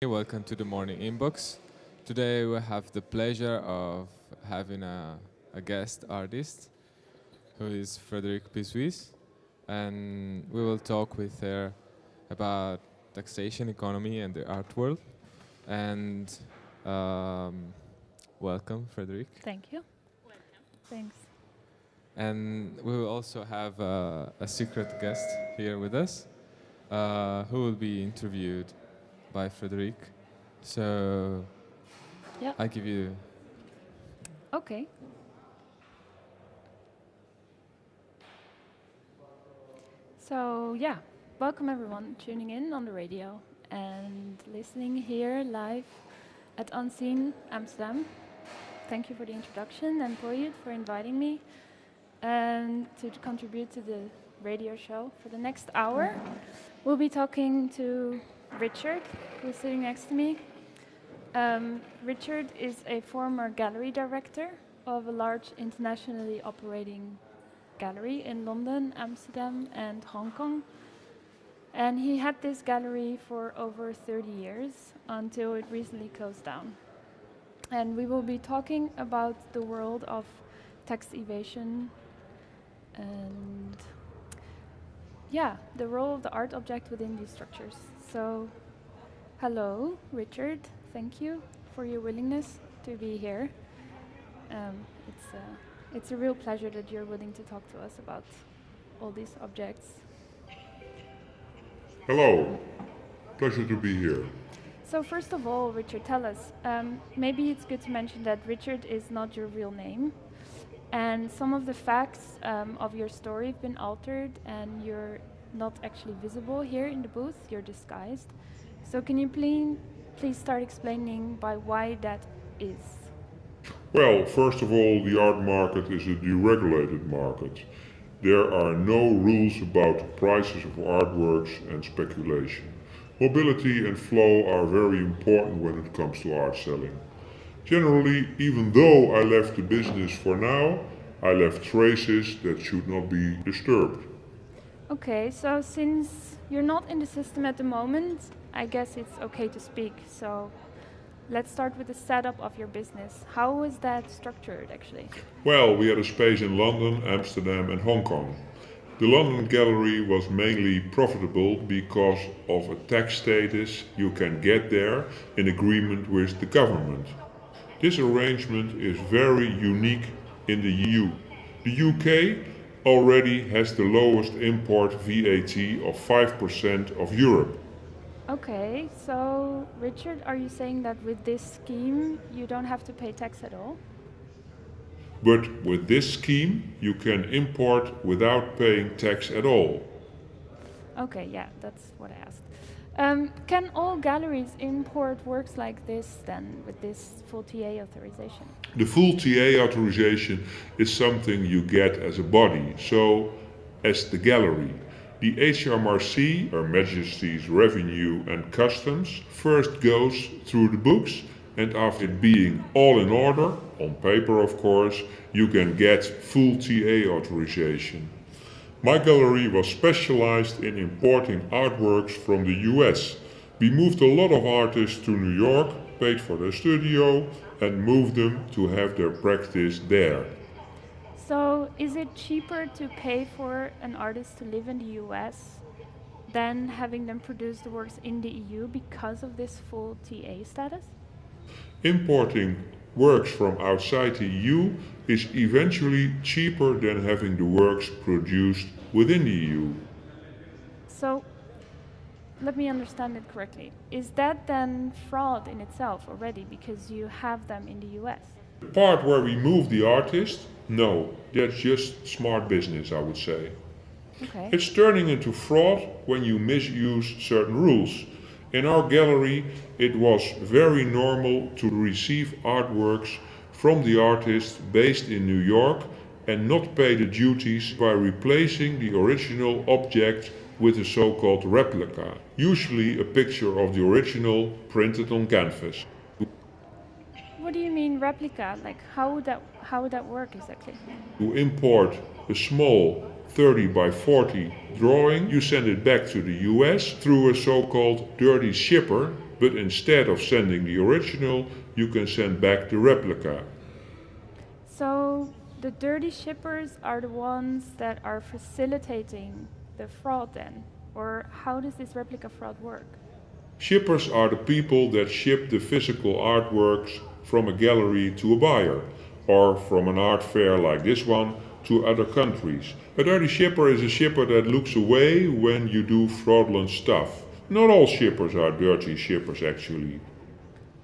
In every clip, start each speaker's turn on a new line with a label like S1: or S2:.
S1: Welcome to the morning inbox. Today we have the pleasure of having a guest artist who is Frederique Pisuisse, and we will talk with her about taxation, economy, and the art world. And welcome, Frederique.
S2: Thank you. Thanks.
S1: And we will also have a secret guest here with us, who will be interviewed by Frederique. So
S2: Yeah.
S1: I give you.
S2: Okay. So yeah, welcome everyone tuning in on the radio and listening here live at Unseen Amsterdam. Thank you for the introduction and POIUYT for inviting me and to contribute to the radio show. For the next hour, we'll be talking to Richard, who's sitting next to me. Richard is a former gallery director of a large internationally operating gallery in London, Amsterdam, and Hong Kong. And he had this gallery for over 30 years until it recently closed down. And we will be talking about the world of tax evasion and the role of the art object within these structures. So, hello, Richard. Thank you for your willingness to be here. It's a real pleasure that you're willing to talk to us about all these objects.
S3: Hello, pleasure to be here.
S2: So first of all, Richard, tell us, maybe it's good to mention that Richard is not your real name, and some of the facts of your story have been altered, and you're not actually visible here in the booth, you're disguised. So can you please start explaining by why that is?
S3: Well, first of all, the art market is a deregulated market. There are no rules about prices of artworks and speculation. Mobility and flow are very important when it comes to art selling. Generally, even though I left the business for now, I left traces that should not be disturbed.
S2: Okay, so since you're not in the system at the moment, I guess it's okay to speak. So let's start with the setup of your business. How was that structured, actually?
S3: Well, we had a space in London, Amsterdam, and Hong Kong. The London gallery was mainly profitable because of a tax status you can get there in agreement with the government. This arrangement is very unique in the EU. The UK already has the lowest import VAT of 5% of Europe.
S2: Okay, so Richard, are you saying that with this scheme you don't have to pay tax at all?
S3: But with this scheme, you can import without paying tax at all.
S2: Okay, yeah, that's what I asked. Can all galleries import works like this then, with this full TA authorization?
S3: The full TA authorization is something you get as a body, so as the gallery. The HMRC, Her Majesty's Revenue and Customs, first goes through the books, and after it being all in order, on paper of course, you can get full TA authorization. My gallery was specialized in importing artworks from the US. We moved a lot of artists to New York, paid for their studio, and moved them to have their practice there.
S2: So is it cheaper to pay for an artist to live in the US than having them produce the works in the EU because of this full TA status?
S3: Importing works from outside the EU is eventually cheaper than having the works produced within the EU.
S2: So let me understand it correctly. Is that then fraud in itself already because you have them in the US?
S3: The part where we move the artist, no, that's just smart business, I would say.
S2: Okay.
S3: It's turning into fraud when you misuse certain rules. In our gallery, it was very normal to receive artworks from the artist based in New York and not pay the duties by replacing the original object with a so-called replica, usually a picture of the original printed on canvas.
S2: What do you mean replica? Like how would that work exactly?
S3: You import a small 30 by 40 drawing, you send it back to the US through a so-called dirty shipper But instead of sending the original, you can send back the replica.
S2: So the dirty shippers are the ones that are facilitating the fraud then? Or how does this replica fraud work?
S3: Shippers are the people that ship the physical artworks from a gallery to a buyer, or from an art fair like this one to other countries. A dirty shipper is a shipper that looks away when you do fraudulent stuff. Not all shippers are dirty shippers actually.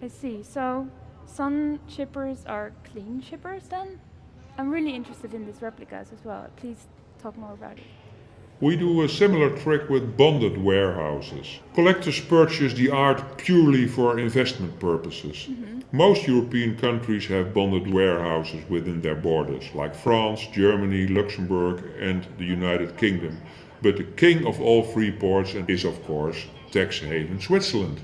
S2: I see. So some shippers are clean shippers then? I'm really interested in these replicas as well. Please talk more about it.
S3: We do a similar trick with bonded warehouses. Collectors purchase the art purely for investment purposes. Most European countries have bonded warehouses within their borders, like France, Germany, Luxembourg, and the United Kingdom. But the king of all freeports is, of course, tax haven Switzerland.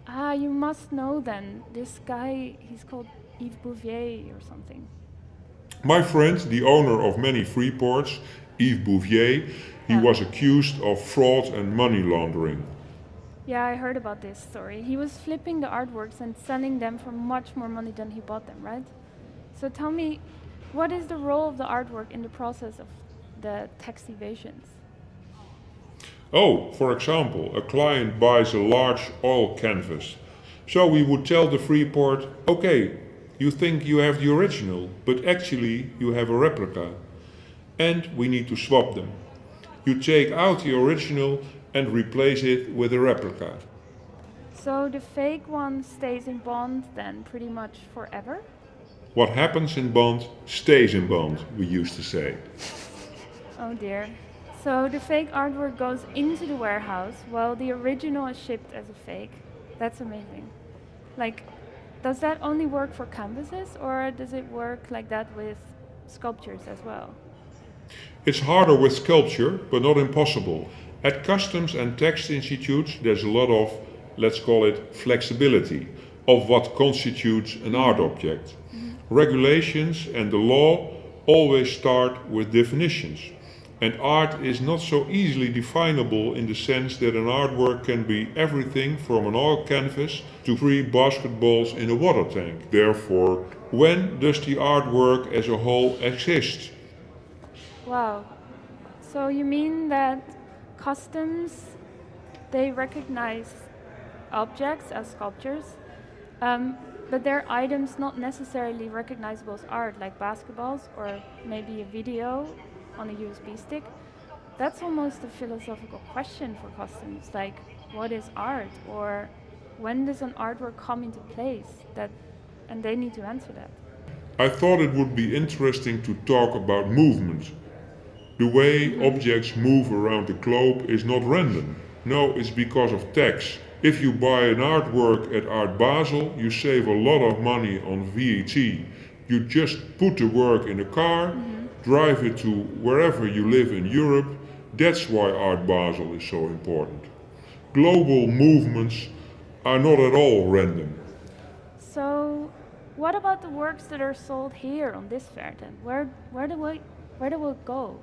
S2: Ah, you must know then. This guy, he's called Yves Bouvier or something.
S3: My friend, the owner of many freeports, Yves Bouvier, he was accused of fraud and money laundering.
S2: Yeah, I heard about this story. He was flipping the artworks and selling them for much more money than he bought them, right? So tell me, what is the role of the artwork in the process of the tax evasions?
S3: Oh, for example, a client buys a large oil canvas. So we would tell the freeport, okay, you think you have the original, but actually you have a replica. And we need to swap them. You take out the original and replace it with a replica.
S2: So the fake one stays in Bond then pretty much forever?
S3: What happens in Bond stays in Bond, we used to say.
S2: Oh dear. So the fake artwork goes into the warehouse while the original is shipped as a fake. That's amazing. Like, does that only work for canvases or does it work like that with sculptures as well?
S3: It's harder with sculpture, but not impossible. At customs and tax institutes, there's a lot of, let's call it, flexibility of what constitutes an art object. Regulations and the law always start with definitions. And art is not so easily definable in the sense that an artwork can be everything from an oil canvas to 3 basketballs in a water tank. Therefore, when does the artwork as a whole exist?
S2: Wow. So you mean that customs, they recognize objects as sculptures, but they're items not necessarily recognizable as art, like basketballs or maybe a video on a USB stick. That's almost a philosophical question for customs, like what is art, or when does an artwork come into place, and they need to answer that.
S3: I thought it would be interesting to talk about movement. The way objects move around the globe is not random. No, it's because of tax. If you buy an artwork at Art Basel, you save a lot of money on VAT. You just put the work in a car, drive it to wherever you live in Europe. That's why Art Basel is so important. Global movements are not at all random.
S2: So what about the works that are sold here on this fair then? Where do we go?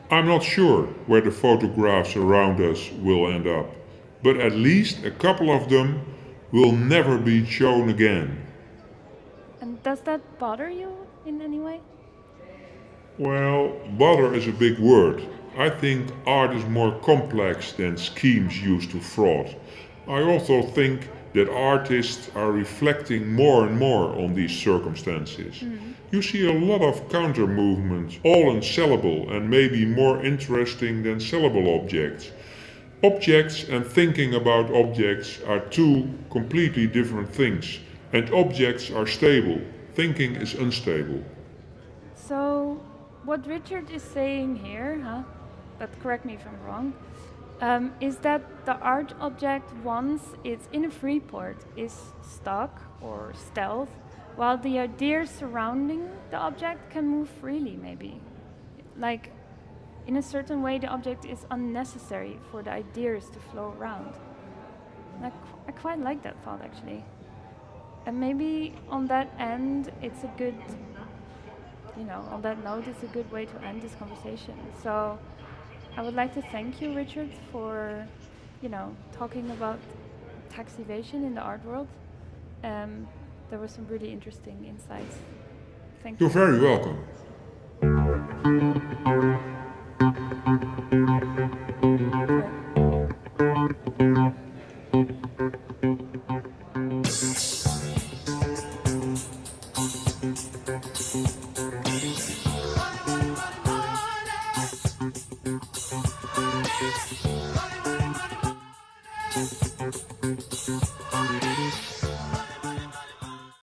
S3: I'm not sure where the photographs around us will end up, but at least a couple of them will never be shown again.
S2: And does that bother you in any way?
S3: Well, bother is a big word. I think art is more complex than schemes used to fraud. I also think that artists are reflecting more and more on these circumstances. You see a lot of counter movements, all unsellable and maybe more interesting than sellable objects. Objects and thinking about objects are two completely different things, and objects are stable. Thinking is unstable.
S2: So what Richard is saying here, but correct me if I'm wrong, is that the art object, once it's in a free port, is stuck or stealth, while the ideas surrounding the object can move freely, maybe. Like, in a certain way, the object is unnecessary for the ideas to flow around. I quite like that thought, actually. And maybe on that end, it's a good, on that note, it's a good way to end this conversation. So I would like to thank you, Richard, for, talking about tax evasion in the art world. There were some really interesting insights. Thank you.
S3: You're very welcome.